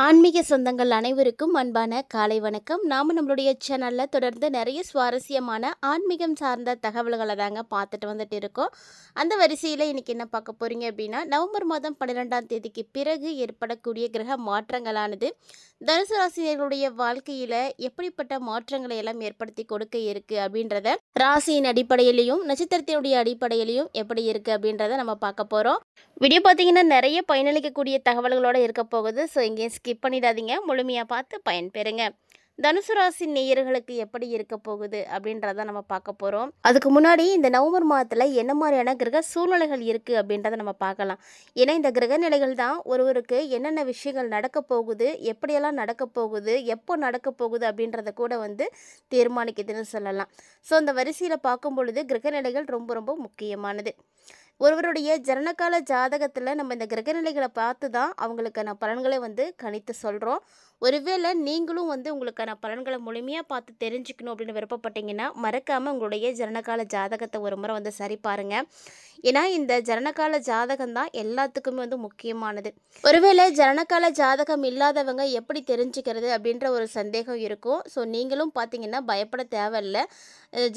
ஆன்மீக சொந்தங்கள் அனைவருக்கும் அன்பான காலை வணக்கம். நாம நம்மளுடைய சேனல்ல தொடர்ந்து நிறைய சுவாரஸ்யமான ஆன்மீகம் சார்ந்த தகவல்களை தாங்க பார்த்துட்டு வந்துட்டு இருக்கோம். அந்த வரிசையில் இன்னைக்கு என்ன பார்க்க போறீங்க அப்படின்னா, நவம்பர் மாதம் 12ஆம் தேதிக்கு பிறகு ஏற்படக்கூடிய கிரக மாற்றங்களானது தனுசு ராசினியர்களுடைய வாழ்க்கையில எப்படிப்பட்ட மாற்றங்களை எல்லாம் ஏற்படுத்தி கொடுக்க இருக்கு அப்படின்றத ராசியின் அடிப்படையிலையும் நட்சத்திரத்தினுடைய அடிப்படையிலையும் எப்படி இருக்கு அப்படின்றத நம்ம பார்க்க போறோம். வீடியோ பார்த்தீங்கன்னா நிறைய பயனளிக்கக்கூடிய தகவல்களோட இருக்க போகுது. ஸோ இங்கேயும் ஸ்கிப் பண்ணிடாதீங்க, முழுமையாக பார்த்து பயன்பெறுங்க. தனுசு ராசி நேயர்களுக்கு எப்படி இருக்க போகுது அப்படின்றத நம்ம பார்க்க போகிறோம். அதுக்கு முன்னாடி இந்த நவம்பர் மாதத்தில் என்ன மாதிரியான கிரக சூழ்நிலைகள் இருக்குது அப்படின்றத நம்ம பார்க்கலாம். ஏன்னா இந்த கிரக நிலைகள் தான் ஒருவருக்கு என்னென்ன விஷயங்கள் நடக்க போகுது, எப்படியெல்லாம் நடக்க போகுது, எப்போ நடக்க போகுது அப்படின்றத கூட தீர்மானிக்குதுன்னு சொல்லலாம். ஸோ அந்த வரிசையில் பார்க்கும் பொழுது கிரக நிலைகள் ரொம்ப ரொம்ப முக்கியமானது. ஒருவருடைய ஜனனகால ஜாதகத்தில் நம்ம இந்த கிரகநிலைகளை பார்த்து தான் அவங்களுக்கான பலன்களை கணித்து சொல்கிறோம். ஒருவேளை நீங்களும் உங்களுக்கான பலன்களை முழுமையாக பார்த்து தெரிஞ்சுக்கணும் அப்படின்னு விருப்பப்பட்டீங்கன்னா மறக்காமல் உங்களுடைய ஜனனகால ஜாதகத்தை ஒரு முறை சரி பாருங்கள். ஏன்னா இந்த ஜனனகால ஜாதகம் தான் எல்லாத்துக்குமே முக்கியமானது. ஒருவேளை ஜனனகால ஜாதகம் இல்லாதவங்க எப்படி தெரிஞ்சுக்கிறது அப்படின்ற ஒரு சந்தேகம் இருக்கும். ஸோ நீங்களும் பார்த்தீங்கன்னா பயப்பட தேவையில்லை.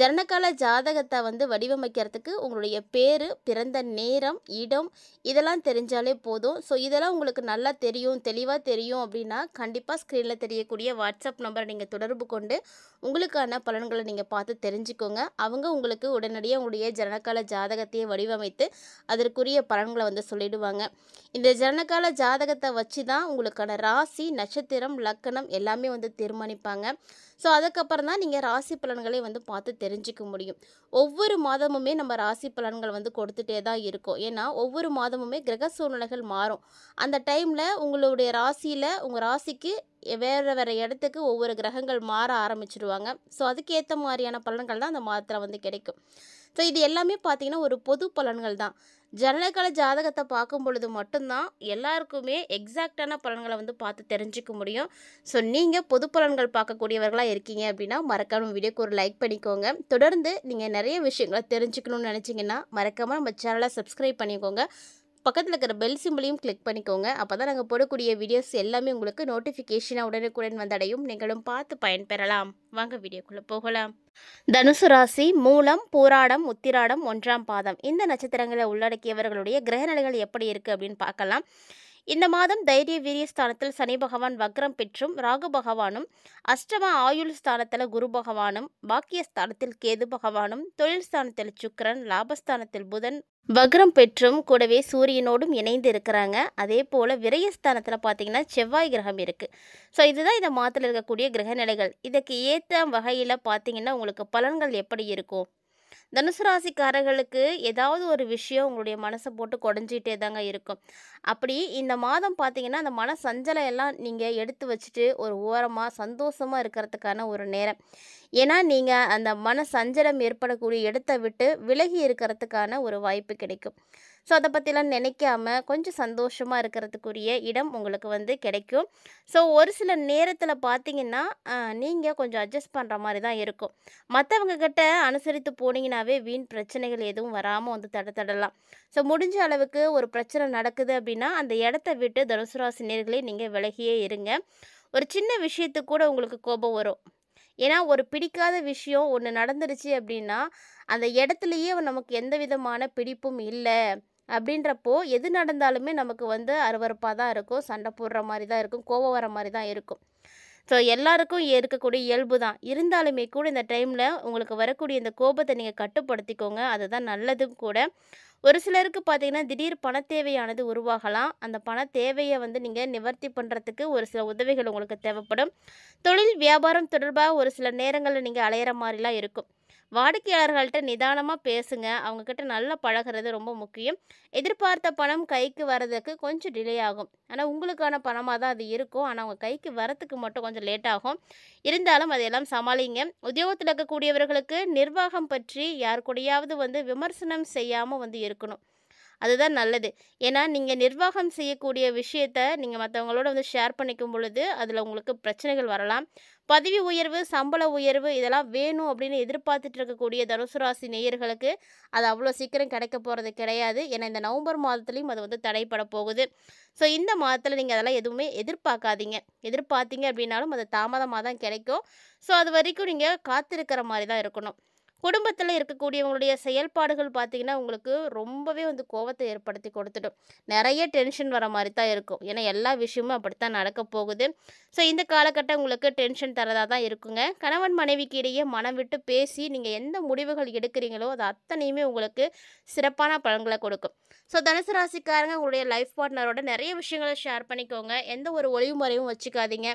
ஜனனகால ஜாதகத்தை வடிவமைக்கிறதுக்கு உங்களுடைய பேர், பிறந்த நேரம், இடம் இதெல்லாம் தெரிஞ்சாலே போதும். ஸோ இதெல்லாம் உங்களுக்கு நல்லா தெரியும், தெளிவாக தெரியும் அப்படின்னா கண்டிப்பாக ஸ்க்ரீனில் தெரியக்கூடிய வாட்ஸ்அப் நம்பரை நீங்கள் தொடர்பு கொண்டு உங்களுக்கான பலன்களை நீங்கள் பார்த்து தெரிஞ்சுக்கோங்க. அவங்க உங்களுக்கு உடனடியாக உங்களுடைய ஜனனகால ஜாதகத்தையே வடிவமைத்து அதற்குரிய பலன்களை சொல்லிடுவாங்க. இந்த ஜனனகால ஜாதகத்தை வச்சு தான் உங்களுக்கான ராசி, நட்சத்திரம், லக்கணம் எல்லாமே தீர்மானிப்பாங்க. ஸோ அதுக்கப்புறம் தான் நீங்கள் ராசி பலன்களை பார்த்து தெரிஞ்சிக்க முடியும். ஒவ்வொரு மாதமுமே நம்ம ராசி பலன்கள் கொடுத்துட்டே தான் இருக்கோம். ஏன்னா ஒவ்வொரு மாதமுமே கிரக சூழ்நிலைகள் மாறும். அந்த டைமில் உங்களுடைய ராசியில் உங்கள் ராசிக்கு வேறு வேறு இடத்துக்கு ஒவ்வொரு கிரகங்கள் மாற ஆரம்பிச்சிடுவாங்க. ஸோ அதுக்கேற்ற மாதிரியான பலன்கள் தான் அந்த மாதத்தில் கிடைக்கும். ஸோ இது எல்லாமே பார்த்திங்கன்னா ஒரு பொது பலன்கள் தான். ஜனனகால ஜாதகத்தை பார்க்கும் பொழுது மட்டும்தான் எல்லாருக்குமே எக்ஸாக்டான பலன்களை பார்த்து தெரிஞ்சிக்க முடியும். ஸோ நீங்கள் பொது பலன்கள் பார்க்கக்கூடியவர்களாக இருக்கீங்க அப்படின்னா மறக்காமல் வீடியோக்கு ஒரு லைக் பண்ணிக்கோங்க. தொடர்ந்து நீங்கள் நிறைய விஷயங்களை தெரிஞ்சுக்கணும்னு நினச்சிங்கன்னா மறக்காமல் நம்ம சேனலை சப்ஸ்கிரைப் பண்ணிக்கோங்க. பக்கத்தில் இருக்கிற பெல் சிம்பிளையும் கிளிக் பண்ணிக்கோங்க. அப்போ தான் நாங்கள் போடக்கூடிய வீடியோஸ் எல்லாமே உங்களுக்கு நோட்டிஃபிகேஷனாக உடனுக்குடன் வந்தடையும். நீங்களும் பார்த்து பயன்பெறலாம். வாங்க வீடியோக்குள்ளே போகலாம். தனுசு ராசி மூலம், பூராடம், உத்திராடம், 1ஆம் பாதம் இந்த நட்சத்திரங்களை உள்ளடக்கியவர்களுடைய கிரகநிலைகள் எப்படி இருக்குது அப்படின்னு பார்க்கலாம். இந்த மாதம் தைரிய வீரிய ஸ்தானத்தில் சனி பகவான் வக்ரம் பெற்றும், ராகு பகவானும் அஷ்டம ஆயுள் ஸ்தானத்தில் குரு பகவானும், பாக்கியஸ்தானத்தில் கேது பகவானும், தொழில் ஸ்தானத்தில் சுக்கிரன், லாபஸ்தானத்தில் புதன் வக்ரம் பெற்றும் கூடவே சூரியனோடும் இணைந்து இருக்கிறாங்க. அதே போல் விரயஸ்தானத்தில் பார்த்தீங்கன்னா செவ்வாய் கிரகம் இருக்குது. ஸோ இதுதான் இந்த மாதத்தில் இருக்கக்கூடிய கிரகநிலைகள். இதுக்கு ஏற்ற வகையில் பார்த்தீங்கன்னா உங்களுக்கு பலன்கள் எப்படி இருக்கும்? தனுசு ராசிக்காரர்களுக்கு ஏதாவது ஒரு விஷயம் உங்களுடைய மனசை போட்டு குடஞ்சிட்டே தாங்க இருக்கும். அப்படி இந்த மாதம் பார்த்தீங்கன்னா அந்த மன சஞ்சலம் எல்லாம் நீங்கள் எடுத்து வச்சுட்டு ஒரு ஓரமாக சந்தோஷமாக இருக்கிறதுக்கான ஒரு நேரம். ஏன்னா நீங்கள் அந்த மன சஞ்சலம் ஏற்படக்கூடிய இடத்த விட்டு விலகி இருக்கிறதுக்கான ஒரு வாய்ப்பு கிடைக்கும். ஸோ அதை பற்றிலாம் நினைக்காம கொஞ்சம் சந்தோஷமாக இருக்கிறதுக்குரிய இடம் உங்களுக்கு கிடைக்கும். ஸோ ஒரு சில நேரத்தில் பார்த்தீங்கன்னா நீங்கள் கொஞ்சம் அட்ஜஸ்ட் பண்ணுற மாதிரி தான் இருக்கும். மற்றவங்க கிட்ட அனுசரித்து போனீங்கன்னாவே வீண் பிரச்சனைகள் எதுவும் வராமல் தடலாம். ஸோ முடிஞ்ச அளவுக்கு ஒரு பிரச்சனை நடக்குது அப்படின்னா அந்த இடத்த விட்டு தனுசு ராசி நேயர்களே நீங்கள் விலகியே இருங்க. ஒரு சின்ன விஷயத்துக்கு கூட உங்களுக்கு கோபம் வரும். ஏன்னா ஒரு பிடிக்காத விஷயம் ஒன்று நடந்துருச்சு அப்படின்னா அந்த இடத்துலையே நமக்கு எந்த விதமான பிடிப்பும் இல்லை அப்படின்றப்போ எது நடந்தாலுமே நமக்கு அருவருப்பாக தான் இருக்கும், சண்டை போடுற மாதிரி தான் இருக்கும், கோபம் வர மாதிரி தான் இருக்கும். ஸோ எல்லாருக்கும் இருக்கக்கூடிய இயல்பு தான். இருந்தாலுமே கூட இந்த டைமில் உங்களுக்கு வரக்கூடிய இந்த கோபத்தை நீங்கள் கட்டுப்படுத்திக்கோங்க. அதுதான் நல்லதும் கூட. ஒரு சிலருக்கு பார்த்தீங்கன்னா திடீர் பண தேவையானது உருவாகலாம். அந்த பண தேவையை நீங்கள் நிவர்த்தி பண்ணுறதுக்கு ஒரு சில உதவிகள் உங்களுக்கு தேவைப்படும். தொழில் வியாபாரம் தொடர்பாக ஒரு சில நேரங்களில் நீங்கள் அலையிற மாதிரிலாம் இருக்கும். வாடிக்கையாளர்கள்ட்ட நிதானமாக பேசுங்க. அவங்கக்கிட்ட நல்லா பழகிறது ரொம்ப முக்கியம். எதிர்பார்த்த பணம் கைக்கு வரதுக்கு கொஞ்சம் டிலே ஆகும். ஆனால் உங்களுக்கான பணமாக தான் அது இருக்கும். ஆனால் அவங்க கைக்கு வரத்துக்கு மட்டும் கொஞ்சம் லேட் ஆகும். இருந்தாலும் அதையெல்லாம் சமாளிங்க. உத்தியோகத்தில் இருக்கக்கூடியவர்களுக்கு நிர்வாகம் பற்றி யார் கூடயாவது விமர்சனம் செய்யாமல் இருக்கணும். அதுதான் நல்லது. ஏன்னா, நீங்க நிர்வாகம் செய்யக்கூடிய விஷயத்த நீங்க மத்தவங்களோட வந்து ஷேர் பண்ணிக்கும் பொழுது, அதில உங்களுக்கு பிரச்சனைகள் வரலாம். பதவி உயர்வு, சம்பள உயர்வு இதெல்லாம் வேணும் அப்படின்னு எதிர்பார்த்துட்டு இருக்கக்கூடிய தனுசு ராசி நேயர்களுக்கு, அது அவ்வளோ சீக்கிரம் கிடைக்க போறது கிடையாது. ஏன்னா, இந்த நவம்பர் மாதத்துலயும் அது வந்து தடைப்பட போகுது. ஸோ, இந்த மாதத்தில நீங்க அதெல்லாம் எதுவுமே எதிர்பார்க்காதீங்க. எதிர்பார்த்தீங்க அப்படின்னாலும் அது தாமதமா தான் கிடைக்கும். ஸோ, அதுவரைக்கும் நீங்க காத்திருக்கிற மாரி தான் இருக்கணும். குடும்பத்தில இருக்கக்கூடியவங்களுடைய செயல்பாடுகள் பார்த்தீங்கன்னா, உங்களுக்கு ரொம்பவே வந்து கோவத்த ஏற்படுத்தி கொடுத்துடும். நெறைய டென்ஷன் வர மாரி தான் இருக்கும். ஏன்னா, எல்லா விஷயமும் அப்படித்தான் நடக்க போகுது. ஸோ, இந்த காலகட்டம் உங்களுக்கு டென்ஷன் தரதா தான் இருக்குங்க. கணவன் மனைவிக்கு இடையே மனம் விட்டு பேசி, நீங்க எந்த முடிவுகள் எடுக்கிறீங்களோ, அது அத்தனையுமே உங்களுக்கு சிறப்பான பலன்கள கொடுக்கும். ஸோ, தனுசு ராசிக்காரங்க உங்களுடைய லைஃப் பார்ட்னரோட நெறைய விஷயங்கள ஷேர் பண்ணிக்கோங்க. எந்த ஒரு ஒளிவு மறைவும் வச்சுக்காதீங்க.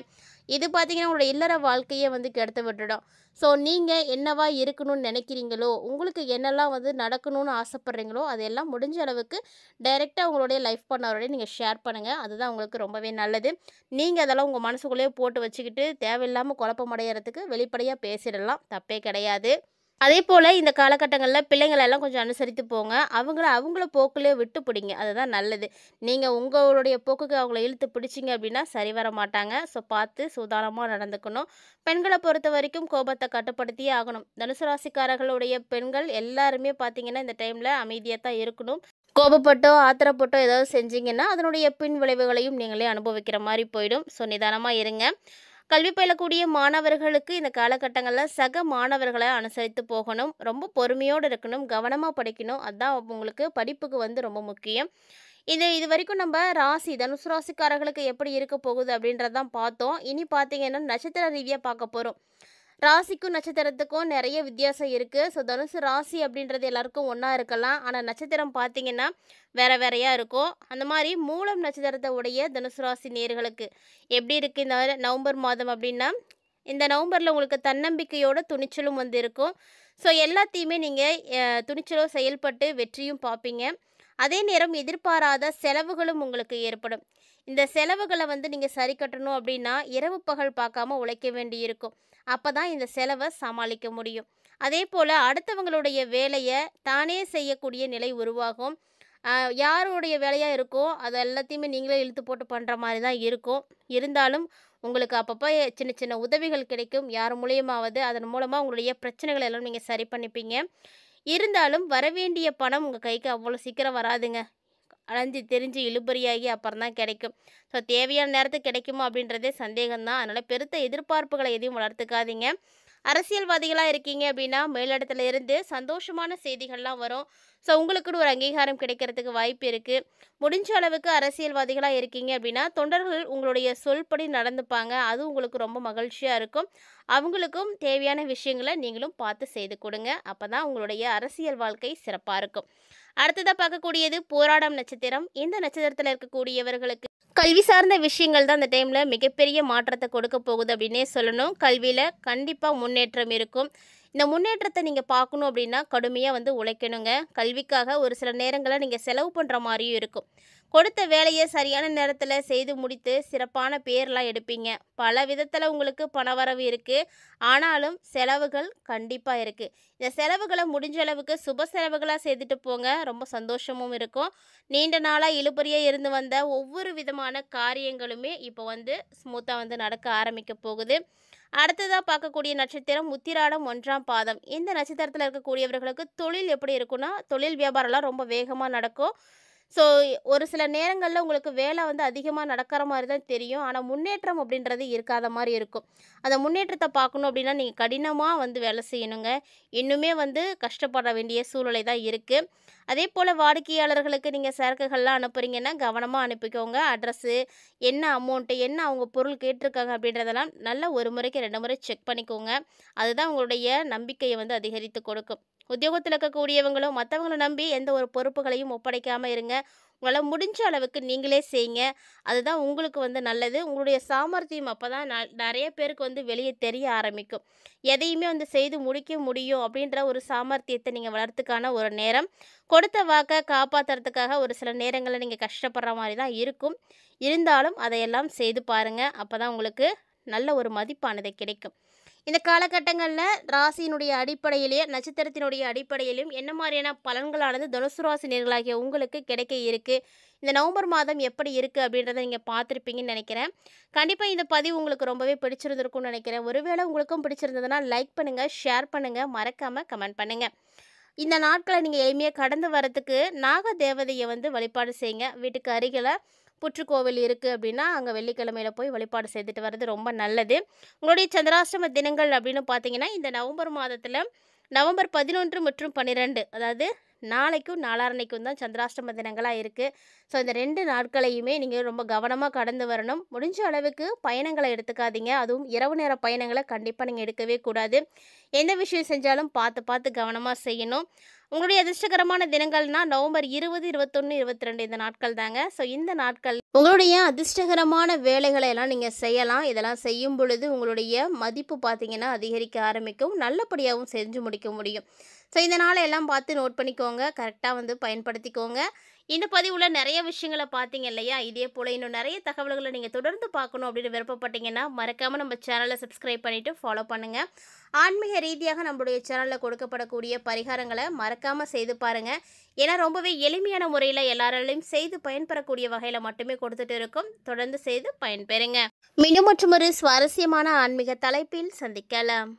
இது பார்த்தீங்கன்னா, உங்களுடைய இல்லற வாழ்க்கையே வந்து கெடுத்து விட்டுடும். ஸோ, நீங்க என்னவா இருக்கணும்னு நெனைக்கிறீங்களோ, உங்களுக்கு என்னெல்லாம் வந்து நடக்கணும்னு ஆசைப்படுறீங்களோ, அதெல்லாம் முடிஞ்ச அளவுக்கு டைரெக்ட்டா உங்களுடைய லைஃப் பார்ட்னரோட நீங்க ஷேர் பண்ணுங்க. அதுதான் உங்களுக்கு ரொம்பவே நல்லது. நீங்க அதெல்லாம் உங்க மனசுக்குள்ளேயே போட்டு வச்சுக்கிட்டு, தேவையில்லாம குழப்பம் அடையறதுக்கு வெளிப்படையா பேசிடலாம். தப்பே கிடையாது. அதேபோல இந்த காலகட்டங்கள்ல பிள்ளைங்கள எல்லாம் கொஞ்சம் அனுசரித்து போங்க. அவங்கள போக்குலயே விட்டு பிடிங்க. அதுதான் நல்லது. நீங்க உங்களுடைய போக்குக்கு அவங்கள இழுத்து பிடிச்சீங்க அப்படின்னா, சரி வர மாட்டாங்க. ஸோ, பார்த்து சூதானமா நடந்துக்கணும். பெண்கள பொறுத்தவரைக்கும் கோபத்த கட்டுப்படுத்தியே ஆகணும். தனுசு ராசிக்காரர்களுடைய பெண்கள் எல்லாருமே பார்த்தீங்கன்னா, இந்த டைம்ல அமைதியா தான் இருக்கணும். கோபப்பட்டோ, ஆத்திரப்பட்டோ ஏதாவது செஞ்சீங்கன்னா, அதனுடைய பின் விளைவுகளையும் நீங்களே அனுபவிக்கிற மாரி போயிடும். ஸோ, நிதானமா இருங்க. கல்வி பயிலக்கூடிய மாணவர்களுக்கு இந்த காலகட்டங்கள்ல சக மாணவர்கள அனுசரித்து போகணும். ரொம்ப பொறுமையோடு இருக்கணும். கவனமா படிக்கணும். அதான் உங்களுக்கு படிப்புக்கு வந்து ரொம்ப முக்கியம். இதுவரைக்கும் நம்ம தனுசு ராசிக்காரர்களுக்கு எப்படி இருக்க போகுது அப்படின்றத தான் பார்த்தோம். இனி பார்த்தீங்கன்னா, நட்சத்திர ரீதியா பார்க்க போறோம். ராசிக்கும் நட்சத்திரத்துக்கும் நிறைய வித்தியாசம் இருக்கு. ஸோ, தனுசு ராசி அப்படின்றது எல்லாருக்கும் ஒண்ணா இருக்கலாம். ஆனா, நட்சத்திரம் பார்த்தீங்கன்னா, வேற வேறயா இருக்கும். அந்த மாரி மூலம் நட்சத்திரத்த உடைய தனுசு ராசி நேயர்களுக்கு எப்படி இருக்கு இந்த நவம்பர் மாதம் அப்படின்னா, இந்த நவம்பர்ல உங்களுக்கு தன்னம்பிக்கையோட துணிச்சலும் வந்து இருக்கும். ஸோ, எல்லாத்தையுமே நீங்க துணிச்சலோ செயல்பட்டு வெற்றியும் பார்ப்பீங்க. அதே நேரம் எதிர்பாராத செலவுகளும் உங்களுக்கு ஏற்படும். இந்த செலவுகள வந்து நீங்க சரி கட்டணும் அப்படின்னா, இரவு பகல் பார்க்காம உழைக்க வேண்டியிருக்கும். அப்பதான் இந்த செலவ சமாளிக்க முடியும். அதேபோல அடுத்தவங்களுடைய வேலைய தானே செய்யக்கூடிய நிலை உருவாகும். அ யாருடைய வேலையா இருக்கோ, அது எல்லாத்தையுமே நீங்களே இழுத்து போட்டு பண்ற மாரி தான் இருக்கும். இருந்தாலும் உங்களுக்கு அப்பப்ப சின்ன சின்ன உதவிகள் கிடைக்கும். யார் மூலியமாவது அதன் மூலமா உங்களுடைய பிரச்சனைகள எல்லாம் நீங்க சரி பண்ணிப்பீங்க. இருந்தாலும் வரவேண்டிய பணம் உங்க கைக்கு அவ்வளோ சீக்கிரம் வராதுங்க. அலைஞ்சு திரிஞ்சு இழுபறியாகி அப்புறம் தான் கிடைக்கும். ஸோ, தேவையான நேரத்துக்கு கிடைக்குமா அப்படின்றதே சந்தேகம் தான். அதனால பெருத்த எதிர்பார்ப்புகளை எதையும் வளர்த்துக்காதீங்க. அரசியல்வாதிகளா இருக்கீங்க அப்படின்னா, மேலிடத்துல இருந்து சந்தோஷமான செய்திகள்லாம் வரும். ஸோ, உங்களுக்குன்னு ஒரு அங்கீகாரம் கிடைக்கிறதுக்கு வாய்ப்பு இருக்கு. முடிஞ்ச அளவுக்கு அரசியல்வாதிகளா இருக்கீங்க அப்படின்னா, தொண்டர்கள் உங்களுடைய சொல்படி நடந்துப்பாங்க. அது உங்களுக்கு ரொம்ப மகிழ்ச்சியா இருக்கும். அவங்களுக்கும் தேவையான விஷயங்கள நீங்களும் பார்த்து செய்து கொடுங்க. அப்பதான் உங்களுடைய அரசியல் வாழ்க்கை சிறப்பா இருக்கும். அடுத்ததா பார்க்கக்கூடியது போராடம் நட்சத்திரம். இந்த நட்சத்திரத்துல இருக்கக்கூடியவர்களுக்கு கல்வி சார்ந்த விஷயங்கள் தான் இந்த டைம்ல மிகப்பெரிய மாற்றத்த கொடுக்க போகுது அப்படின்னே சொல்லணும். கல்வியில கண்டிப்பா முன்னேற்றம் இருக்கும். இந்த முன்னேற்றத்த நீங்க பார்க்கணும் அப்படின்னா, கடுமையா வந்து உழைக்கணுங்க. கல்விக்காக ஒரு சில நேரங்கள்ல நீங்க செலவு பண்ற மாரியும் இருக்கும். கொடுத்த வேலைய சரியான நேரத்துல செய்து முடித்து சிறப்பான பேர்லாம் எடுப்பீங்க. பல விதத்துல உங்களுக்கு பணவரவு இருக்கு. ஆனாலும் செலவுகள் கண்டிப்பா இருக்கு. இந்த செலவுகள முடிஞ்ச அளவுக்கு சுப செலவுகளா செய்துட்டு போங்க. ரொம்ப சந்தோஷமும் இருக்கும். நீண்ட நாளா இழுபறியா இருந்து வந்த ஒவ்வொரு விதமான காரியங்களுமே இப்போ வந்து ஸ்மூத்தா வந்து நடக்க ஆரம்பிக்க போகுது. அடுத்ததா பார்க்கக்கூடிய நட்சத்திரம் உத்திராடம் 1ஆம் பாதம். இந்த நட்சத்திரத்துல இருக்கக்கூடியவர்களுக்கு தொழில் எப்படி இருக்குன்னா, தொழில் வியாபாரம்லாம் ரொம்ப வேகமா நடக்கும். ஸோ, ஒரு சில நேரங்கள்ல உங்களுக்கு வேலை வந்து அதிகமா நடக்கிற மாரி தான் தெரியும். ஆனா, முன்னேற்றம் அப்படின்றது இருக்காத மாரி இருக்கும். அந்த முன்னேற்றத்த பார்க்கணும் அப்படின்னா, நீங்க கடினமா வந்து வேலை செய்யணுங்க. இன்னுமே வந்து கஷ்டப்பட வேண்டிய சூழ்நிலை தான் இருக்கு. அதேபோல வாடிக்கையாளர்களுக்கு நீங்க சரக்குகள்லாம் அனுப்புறீங்கன்னா, கவனமா அனுப்பிக்கோங்க. அட்ரஸு, என்ன அமௌண்ட்டு, என்ன அவங்க பொருள் கேட்டிருக்காங்க அப்படின்றதெல்லாம் நல்லா ஒரு முறைக்கு 2 முறை செக் பண்ணிக்கோங்க. அதுதான் உங்களுடைய நம்பிக்கைய வந்து அதிகரித்து கொடுக்கும். உத்தியோகத்துல இருக்கக்கூடியவங்களும் மத்தவங்கள நம்பி எந்த ஒரு பொறுப்புகளையும் ஒப்படைக்காம இருங்க. உங்களால முடிஞ்ச அளவுக்கு நீங்களே செய்யுங்க. அதுதான் உங்களுக்கு வந்து நல்லது. உங்களுடைய சாமர்த்தியம் அப்பதான் நெறைய பேருக்கு வந்து வெளிய தெரிய ஆரம்பிக்கும். எதையுமே வந்து செய்து முடிக்க முடியும் அப்படின்ற ஒரு சாமர்த்தியத்த நீங்க வளர்த்துக்கான ஒரு நேரம். கொடுத்த வாக்க காப்பாத்துறதுக்காக ஒரு சில நேரங்கள்ல நீங்க கஷ்டப்படுற மாரி தான் இருக்கும். இருந்தாலும் அதையெல்லாம் செய்து பாருங்க. அப்பதான் உங்களுக்கு நல்ல ஒரு மதிப்பானது கிடைக்கும். இந்த காலகட்டங்களில் ராசியினுடைய அடிப்படையிலேயே நட்சத்திரத்தினுடைய அடிப்படையிலும் என்ன மாதிரியான பலன்களானது தனுசு ராசி நேயர்களாகிய உங்களுக்கு கிடைக்க இருக்குது, இந்த நவம்பர் மாதம் எப்படி இருக்குது அப்படின்றத நீங்கள் பார்த்துருப்பீங்கன்னு நினைக்கிறேன். கண்டிப்பாக இந்த பதிவு உங்களுக்கு ரொம்பவே பிடிச்சிருந்திருக்கும்னு நினைக்கிறேன். ஒருவேளை உங்களுக்கும் பிடிச்சிருந்ததுன்னா லைக் பண்ணுங்கள், ஷேர் பண்ணுங்கள், மறக்காமல் கமெண்ட் பண்ணுங்கள். இந்த நாட்களை நீங்கள் எளிமையாக கடந்து வரத்துக்கு நாக தேவதையை வழிபாடு செய்யுங்க. வீட்டுக்கு அருகில் புற்றுக்கோவில் இருக்குது அப்படின்னா அங்கே வெள்ளிக்கிழமையில் போய் வழிபாடு செய்துட்டு வர்றது ரொம்ப நல்லது. உங்களுடைய சந்திராஷ்டம தினங்கள் அப்படின்னு பார்த்தீங்கன்னா இந்த நவம்பர் மாதத்தில் நவம்பர் 11 மற்றும் 12, அதாவது நாளைக்கும் நாளான்னைக்கும் தான் சந்திராஷ்டம தினங்களாக இருக்குது. ஸோ இந்த 2 நாட்களையுமே நீங்கள் ரொம்ப கவனமாக கடந்து வரணும். முடிஞ்ச அளவுக்கு பயணங்களை எடுத்துக்காதீங்க. அதுவும் இரவு நேர பயணங்களை கண்டிப்பாக நீங்கள் எடுக்கவே கூடாது. எந்த விஷயம் செஞ்சாலும் பார்த்து பார்த்து கவனமாக செய்யணும். உங்களுடைய அதிர்ஷ்டகரமான தினங்கள்னா நவம்பர் 20, 21, 22 இந்த நாட்கள் தாங்க. ஸோ இந்த நாட்கள் உங்களுடைய அதிர்ஷ்டகரமான வேலைகளை எல்லாம் நீங்கள் செய்யலாம். இதெல்லாம் செய்யும் பொழுது உங்களுடைய மதிப்பு பார்த்தீங்கன்னா அதிகரிக்க ஆரம்பிக்கும். நல்லபடியாகவும் செஞ்சு முடிக்க முடியும். ஸோ இந்த நாளை எல்லாம் பார்த்து நோட் பண்ணிக்கோங்க, கரெக்டாக பயன்படுத்திக்கோங்க. இந்த பதிவில் நிறைய விஷயங்களை பார்த்தீங்க இல்லையா? இதே போல் இன்னும் நிறைய தகவல்களை நீங்கள் தொடர்ந்து பார்க்கணும் அப்படின்னு விருப்பப்பட்டீங்கன்னா மறக்காமல் நம்ம சேனலை சப்ஸ்கிரைப் பண்ணிவிட்டு ஃபாலோ பண்ணுங்கள். ஆன்மீக ரீதியாக நம்மளுடைய சேனலில் கொடுக்கப்படக்கூடிய பரிகாரங்களை மறக்காமல் செய்து பாருங்கள். ஏன்னா ரொம்பவே எளிமையான முறையில் எல்லாராலையும் செய்து பயன்பெறக்கூடிய வகையில் மட்டுமே கொடுத்துட்டு இருக்கோம். தொடர்ந்து செய்து பயன்பெறுங்க. மீண்டும் மற்றொரு சுவாரஸ்யமான ஆன்மீக தலைப்பில் சந்திக்கலாம்.